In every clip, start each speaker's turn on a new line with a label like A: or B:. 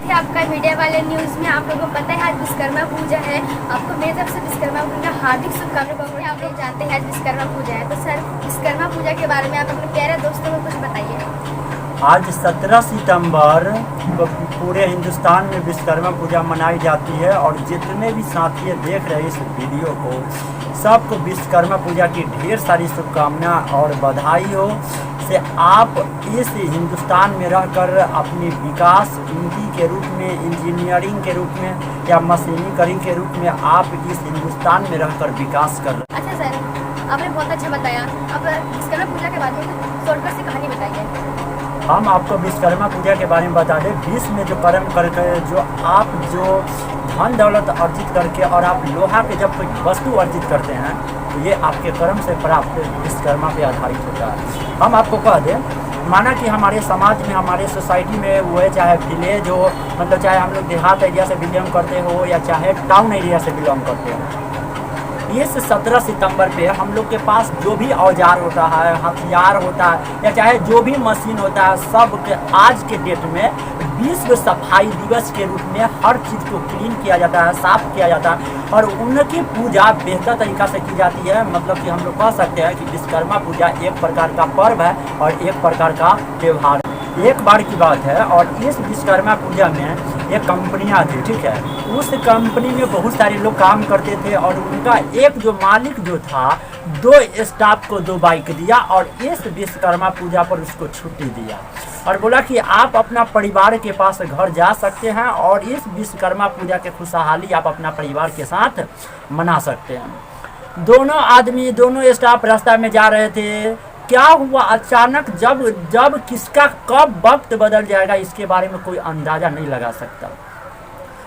A: थे आपका मीडिया वाले न्यूज़ में। आप लोगों को पता है आज विश्वकर्मा पूजा है। आपको मेरी तरफ से विश्वकर्मा पूजा हार्दिक शुभकामनाएं। आप लोग जानते हैं आज विश्वकर्मा पूजा है, तो सर विश्वकर्मा पूजा के बारे में आप अपने प्यारे दोस्तों को कुछ बताइए।
B: आज 17 सितंबर को पूरे हिंदुस्तान में विश्वकर्मा पूजा मनाई जाती है और जितने भी साथी देख रहे हैं इस वीडियो को, सबको विश्वकर्मा पूजा की ढेर सारी शुभकामनाएं और बधाई हो। से आप इस हिंदुस्तान में रहकर अपनी विकास उन्नति के रूप में, इंजीनियरिंग के रूप में या मशीनीकरण के रूप में आप इस हिंदुस्तान में रहकर विकास कर रहे हैं।
A: अच्छा सर, आपने बहुत अच्छा बताया। अब विश्वकर्मा पूजा के बारे में शॉर्टकट से कहानी बताइए।
B: हम आपको विश्वकर्मा पूजा के बारे में बता दें। विश्व में जो कर्म करके जो धन दौलत अर्जित करके और आप लोहा के जब कोई वस्तु अर्जित करते हैं तो ये आपके कर्म से प्राप्त विश्वकर्मा पे आधारित होता है। हम आपको कह दें, माना कि हमारे समाज में, हमारे सोसाइटी में वो चाहे विलेज हो, मतलब चाहे हम लोग देहात एरिया से बिलोंग करते हो या चाहे टाउन एरिया से बिलोंग करते हो, इस 17 सितंबर पे हम लोग के पास जो भी औजार होता है, हथियार होता है या चाहे जो भी मशीन होता है, सब के आज के डेट में विश्व सफाई दिवस के रूप में हर चीज़ को क्लीन किया जाता है, साफ किया जाता है और उनकी पूजा बेहतर तरीक़ा से की जाती है। मतलब कि हम लोग कह सकते हैं कि विश्वकर्मा पूजा एक प्रकार का पर्व है और एक प्रकार का त्यौहार। एक बार की बात है और इस विश्वकर्मा पूजा में एक कंपनियां थी, ठीक है। उस कंपनी में बहुत सारे लोग काम करते थे और उनका एक जो मालिक जो था, 2 स्टाफ को 2 बाइक दिया और इस विश्वकर्मा पूजा पर उसको छुट्टी दिया और बोला कि आप अपना परिवार के पास घर जा सकते हैं और इस विश्वकर्मा पूजा के खुशहाली आप अपना परिवार के साथ मना सकते हैं। दोनों आदमी, दोनों स्टाफ रास्ता में जा रहे थे। क्या हुआ अचानक, जब किसका कब वक्त बदल जाएगा इसके बारे में कोई अंदाज़ा नहीं लगा सकता।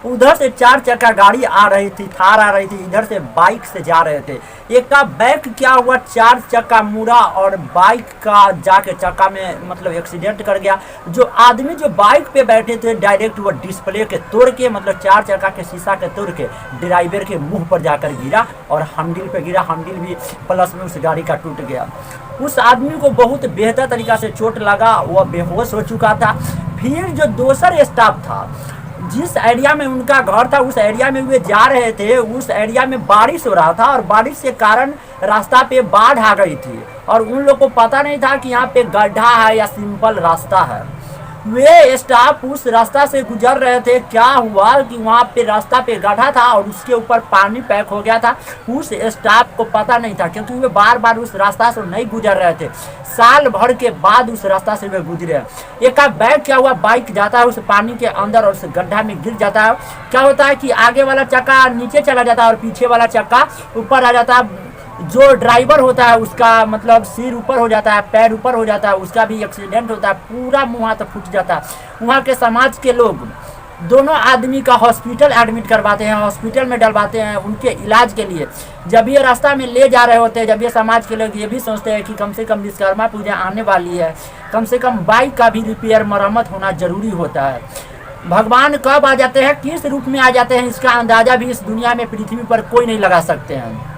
B: उधर से 4 चक्का गाड़ी आ रही थी, थार आ रही थी, इधर से बाइक से जा रहे थे। एक का बैक क्या हुआ, 4 चक्का मुड़ा और बाइक का जाके चक्का में मतलब एक्सीडेंट कर गया। जो आदमी जो बाइक पे बैठे थे डायरेक्ट वो डिस्प्ले के तोड़ के, मतलब 4 चक्का के शीशा के तोड़ के ड्राइवर के मुंह पर जाकर गिरा और हैंडल पे गिरा। हैंडल भी प्लस में उस गाड़ी का टूट गया। उस आदमी को बहुत बेहतर तरीक़ा से चोट लगा, वह बेहोश हो चुका था। फिर जो दूसरा स्टाफ था, जिस एरिया में उनका घर था उस एरिया में वे जा रहे थे, उस एरिया में बारिश हो रहा था और बारिश के कारण रास्ता पे बाढ़ आ गई थी और उन लोग को पता नहीं था कि यहाँ पे गड्ढा है या सिंपल रास्ता है। वे स्टाफ उस रास्ता से गुजर रहे थे। क्या हुआ कि वहाँ पे रास्ता पे गड्ढा था और उसके ऊपर पानी पैक हो गया था। उस स्टाफ को पता नहीं था क्योंकि वे बार बार उस रास्ता से नहीं गुजर रहे थे। साल भर के बाद उस रास्ता से वे गुजरे। एक बैग क्या हुआ, बाइक जाता है उस पानी के अंदर और उस गड्ढा में गिर जाता है। क्या होता है कि आगे वाला चक्का नीचे चला जाता है और पीछे वाला चक्का ऊपर आ जाता है। जो ड्राइवर होता है उसका मतलब सिर ऊपर हो जाता है, पैर ऊपर हो जाता है, उसका भी एक्सीडेंट होता है, पूरा मुँह हाथ फूट जाता है। वहाँ के समाज के लोग दोनों आदमी का हॉस्पिटल एडमिट करवाते हैं, हॉस्पिटल में डलवाते हैं उनके इलाज के लिए। जब ये रास्ता में ले जा रहे होते हैं, जब ये समाज के लोग ये भी सोचते हैं कि कम से कम विश्वकर्मा पूजा आने वाली है, कम से कम बाइक का भी रिपेयर मरम्मत होना जरूरी होता है। भगवान कब आ जाते हैं, किस रूप में आ जाते हैं, इसका अंदाज़ा भी इस दुनिया में, पृथ्वी पर कोई नहीं लगा सकते हैं।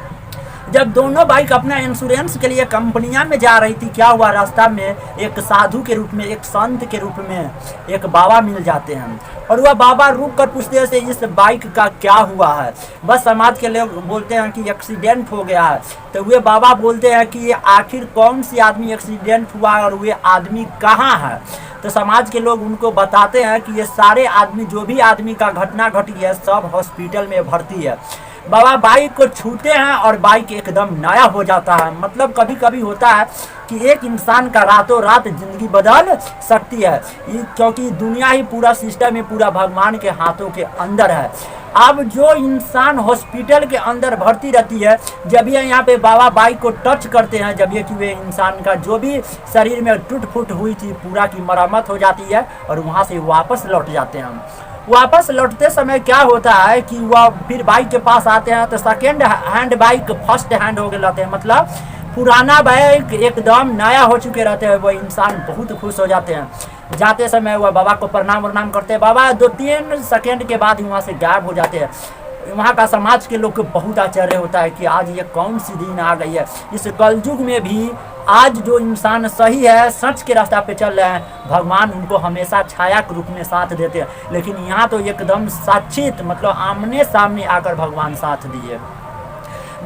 B: जब दोनों बाइक अपना इंश्योरेंस के लिए कंपनियां में जा रही थी, क्या हुआ, रास्ता में एक साधु के रूप में, एक संत के रूप में एक बाबा मिल जाते हैं और वह बाबा रुक कर पूछते हैं इस बाइक का क्या हुआ है। बस समाज के लोग बोलते हैं कि एक्सीडेंट हो गया है। तो वे बाबा बोलते हैं कि आखिर कौन सी आदमी एक्सीडेंट हुआ है और वे आदमी कहाँ है। तो समाज के लोग उनको बताते हैं कि ये सारे आदमी, जो भी आदमी का घटना घटी है, सब हॉस्पिटल में भर्ती है। बाबा बाइक को छूते हैं और बाइक एकदम नया हो जाता है। मतलब कभी कभी होता है कि एक इंसान का रातों रात जिंदगी बदल सकती है, क्योंकि दुनिया ही पूरा सिस्टम ही पूरा भगवान के हाथों के अंदर है। अब जो इंसान हॉस्पिटल के अंदर भर्ती रहती है, जब ये यहाँ पे बाबा बाइक को टच करते हैं, जब ये कि वे इंसान का जो भी शरीर में टूट फूट हुई थी पूरा की मरम्मत हो जाती है और वहाँ से वापस लौट जाते हैं। वापस लौटते समय क्या होता है कि वह फिर बाइक के पास आते हैं तो second hand bike first hand हो गए रहते हैं। मतलब पुराना बाइक एकदम नया हो चुके रहते हैं। वह इंसान बहुत खुश हो जाते हैं। जाते समय वह बाबा को प्रणाम वरनाम करते हैं। बाबा 2-3 सेकेंड के बाद वहाँ से गायब हो जाते हैं। वहाँ का समाज के लोग को बहुत आश्चर्य होता है कि आज ये कौन सी दिन आ गई है। इस कलयुग में भी आज जो इंसान सही है, सच के रास्ता पे चल रहे हैं, भगवान उनको हमेशा छाया के रूप में साथ देते हैं। लेकिन यहाँ तो एकदम साक्षित मतलब आमने सामने आकर भगवान साथ दिए।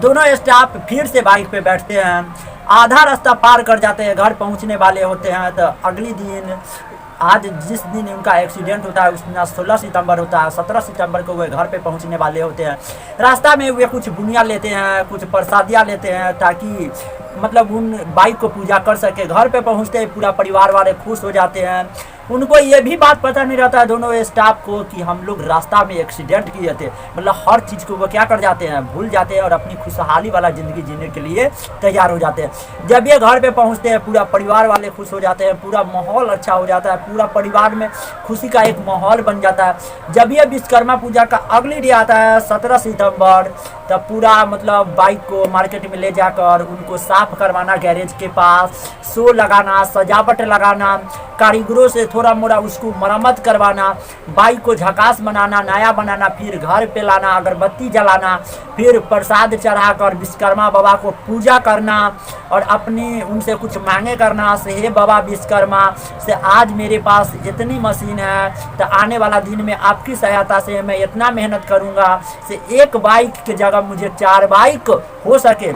B: दोनों स्टाफ फिर से बाइक पे बैठते हैं, आधा रास्ता पार कर जाते हैं, घर पहुंचने वाले होते हैं। तो अगली दिन आज जिस दिन उनका एक्सीडेंट होता है उस दिन 16 सितंबर होता है, 17 सितंबर को वे घर पे पहुंचने वाले होते हैं। रास्ता में वे कुछ बुनिया लेते हैं, कुछ प्रसादियाँ लेते हैं ताकि मतलब उन बाइक को पूजा कर सके। घर पे पहुंचते ही पूरा परिवार वाले खुश हो जाते हैं। उनको ये भी बात पता नहीं रहता है दोनों स्टाफ को कि हम लोग रास्ता में एक्सीडेंट किए थे। मतलब हर चीज़ को वो क्या कर जाते हैं, भूल जाते हैं और अपनी खुशहाली वाला ज़िंदगी जीने के लिए तैयार हो जाते हैं। जब ये घर पे पहुंचते हैं पूरा परिवार वाले खुश हो जाते हैं, पूरा माहौल अच्छा हो जाता है, पूरा परिवार में खुशी का एक माहौल बन जाता है। जब ये विश्वकर्मा पूजा का अगले डे आता है 17 सितंबर, तब पूरा मतलब बाइक को मार्केट में ले जाकर उनको साफ करवाना, गैरेज के पास शो लगाना, सजावट लगाना, कारीगरों से थोड़ा मोड़ा उसको मरम्मत करवाना, बाइक को झकास बनाना, नया बनाना, फिर घर पे लाना, अगरबत्ती जलाना, फिर प्रसाद चढ़ाकर विश्वकर्मा बाबा को पूजा करना और अपनी उनसे कुछ मांगे करना से हे बाबा विश्वकर्मा से आज मेरे पास इतनी मशीन है, तो आने वाला दिन में आपकी सहायता से मैं इतना मेहनत करूँगा से एक बाइक की जगह मुझे 4 बाइक हो सके।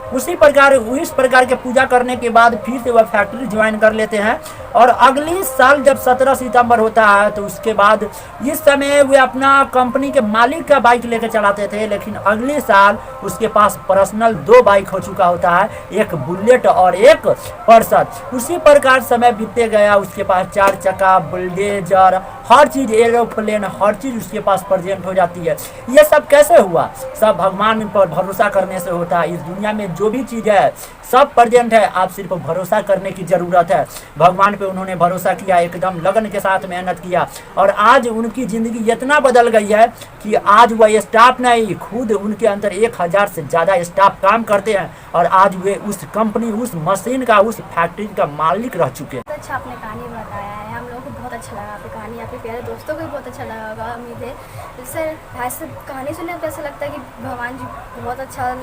B: उसी प्रकार इस प्रकार के पूजा करने के बाद फिर से वह फैक्ट्री ज्वाइन कर लेते हैं। और अगली साल जब 17 सितंबर होता है तो उसके बाद इस समय वे अपना कंपनी के मालिक का बाइक लेकर चलाते थे, लेकिन अगले साल उसके पास पर्सनल 2 बाइक हो चुका होता है, एक बुलेट और एक पर्सर। उसी प्रकार समय बीतते गया, उसके पास 4 चक्का, बुलडोजर, हर चीज़, एरोप्लेन, हर चीज़ उसके पास प्रेजेंट हो जाती है। ये सब कैसे हुआ? सब भगवान पर भरोसा करने से होता है। इस दुनिया में जो भी चीज़ है सब प्रेजेंट है, आप सिर्फ भरोसा करने की ज़रूरत है। भगवान पे उन्होंने भरोसा किया, एकदम लगन के साथ मेहनत किया और आज उनकी ज़िंदगी इतना बदल गई है कि आज वह स्टाफ नहीं, खुद उनके अंदर 1000 से ज़्यादा स्टाफ काम करते हैं और आज वे उस कंपनी, उस मशीन का, उस फैक्ट्री का मालिक रह चुके हैं।
A: अच्छा आपने कहानी बताया है, हम लोगों को बहुत अच्छा लगा आपकी कहानी, आपके प्यारे दोस्तों को भी बहुत अच्छा लगा होगा उम्मीद है। सर ऐसे कहानी सुनने तो ऐसा लगता है कि भगवान जी बहुत अच्छा,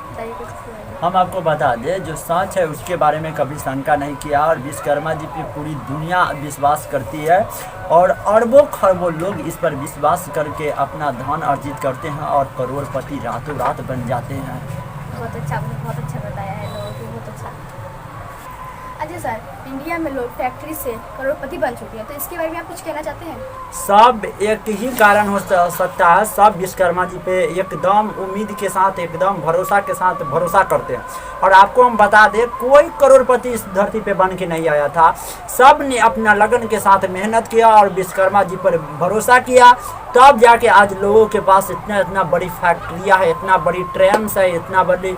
A: बताइए कुछ।
B: हम आपको बता दें जो सच है उसके बारे में कभी शंका नहीं किया और विश्वकर्मा जी पे पूरी दुनिया विश्वास करती है और अरबों खरबों लोग इस पर विश्वास करके अपना धन अर्जित करते हैं और करोड़पति रातों रात बन जाते हैं।
A: बहुत अच्छा, आपने बहुत अच्छा बताया है लोगों को, बहुत अच्छा। अच्छा सर, इंडिया में लोग फैक्ट्री से करोड़पति बन चुके हैं, तो इसके बारे में आप कुछ कहना चाहते हैं?
B: सब एक ही कारण हो सकता है, सब विश्वकर्मा जी पे एकदम उम्मीद के साथ, एकदम भरोसा के साथ भरोसा करते हैं। और आपको हम बता दें कोई करोड़पति इस धरती पे बन के नहीं आया था, सब ने अपना लगन के साथ मेहनत किया और विश्वकर्मा जी पर भरोसा किया, तब जाके आज लोगों के पास इतना बड़ी फैक्ट्रियाँ है, इतना बड़ी ट्रेन है, इतना बड़ी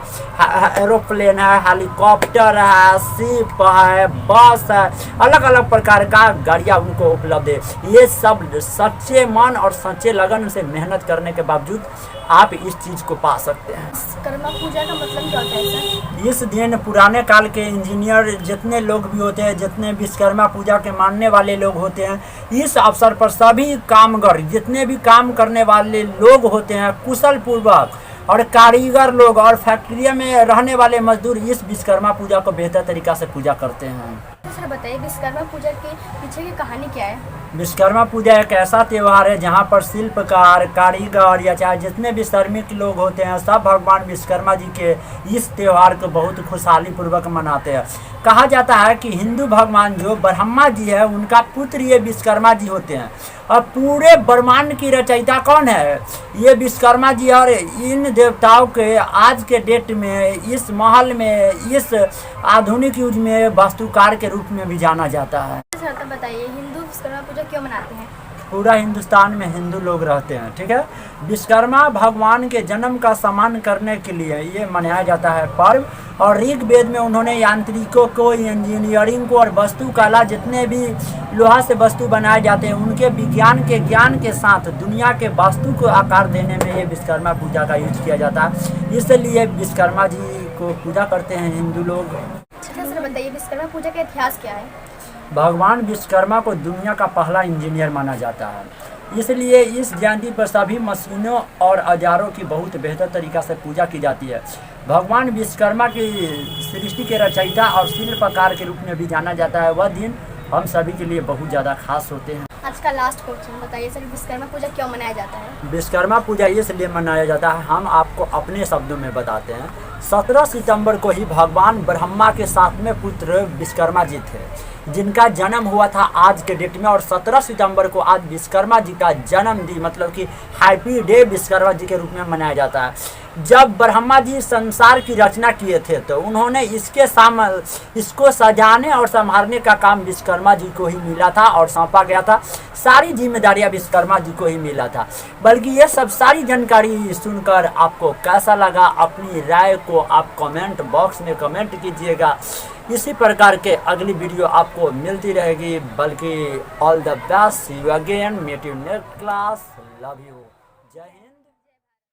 B: एरोप्लेन है, हेलीकॉप्टर है, शिप है, बस है, अलग अलग प्रकार का गाड़ियाँ उनको उपलब्ध है। ये सब सच्चे मन और सच्चे लगन से मेहनत करने के बावजूद आप इस चीज़ को पा सकते हैं।
A: विश्वकर्मा पूजा का मतलब क्या होता है सर?
B: इस दिन पुराने काल के इंजीनियर जितने लोग भी होते हैं, जितने विश्वकर्मा पूजा के मानने वाले लोग होते हैं, इस अवसर पर सभी कामगर, जितने भी काम करने वाले लोग होते हैं, कुशल पूर्वक और कारीगर लोग और फैक्ट्री में रहने वाले मजदूर इस विश्वकर्मा पूजा को बेहतर तरीक़ा से पूजा करते हैं।
A: सर बताइए विश्वकर्मा पूजा के पीछे की कहानी क्या है?
B: विश्वकर्मा पूजा एक ऐसा त्यौहार है जहाँ पर शिल्पकार, कारीगर या चाहे जितने भी श्रमिक लोग होते हैं, सब भगवान विश्वकर्मा जी के इस त्यौहार को बहुत खुशहाली पूर्वक मनाते हैं। कहा जाता है कि हिंदू भगवान जो ब्रह्मा जी है उनका पुत्र ये विश्वकर्मा जी होते हैं और पूरे ब्रह्मांड की रचयिता कौन है? ये विश्वकर्मा जी। और इन देवताओं के आज के डेट में इस महल में, इस आधुनिक युग में वास्तुकार के रूप में भी जाना जाता है।
A: सर तो बताइए हिंदू विश्वकर्मा पूजा क्यों मनाते हैं?
B: पूरा हिंदुस्तान में हिंदू लोग रहते हैं, ठीक है। विश्वकर्मा भगवान के जन्म का सम्मान करने के लिए ये मनाया जाता है पर्व। और ऋग्वेद में उन्होंने यांत्रिकों को, इंजीनियरिंग को और वस्तु कला, जितने भी लोहा से वस्तु बनाए जाते हैं, उनके विज्ञान के ज्ञान के साथ दुनिया के वास्तु को आकार देने में ये विश्वकर्मा पूजा का यूज किया जाता है। इसलिए विश्वकर्मा जी को पूजा करते हैं हिंदू लोग।
A: अच्छा सर बताइए विश्वकर्मा पूजा का इतिहास क्या है?
B: भगवान विश्वकर्मा को दुनिया का पहला इंजीनियर माना जाता है इसलिए इस जयंती पर सभी मशीनों और औजारों की बहुत बेहतर तरीक़ा से पूजा की जाती है। भगवान विश्वकर्मा की सृष्टि के रचयिता और शिल्पकार के रूप में भी जाना जाता है। वह दिन हम सभी के लिए बहुत ज़्यादा खास होते हैं।
A: आज का लास्ट क्वेश्चन बताइए सर, विश्वकर्मा पूजा क्यों मनाया जाता है?
B: विश्वकर्मा पूजा इसलिए मनाया जाता है, हम आपको अपने शब्दों में बताते हैं। 17 सितंबर को ही भगवान ब्रह्मा के 7वें पुत्र विश्वकर्मा जी थे, जिनका जन्म हुआ था आज के डेट में। और 17 सितंबर को आज विश्वकर्मा जी का जन्मदिन मतलब कि हैप्पी डे विश्वकर्मा जी के रूप में मनाया जाता है। जब ब्रह्मा जी संसार की रचना किए थे तो उन्होंने इसको सजाने और संभालने का काम विश्वकर्मा जी को ही मिला था और सौंपा गया था। सारी जिम्मेदारियां विश्वकर्मा जी को ही मिला था। बल्कि ये सब सारी जानकारी सुनकर आपको कैसा लगा, अपनी राय को आप कमेंट बॉक्स में कमेंट कीजिएगा। इसी प्रकार के अगली वीडियो आपको मिलती रहेगी। बल्कि all the best, see you again, meet you next class, love you.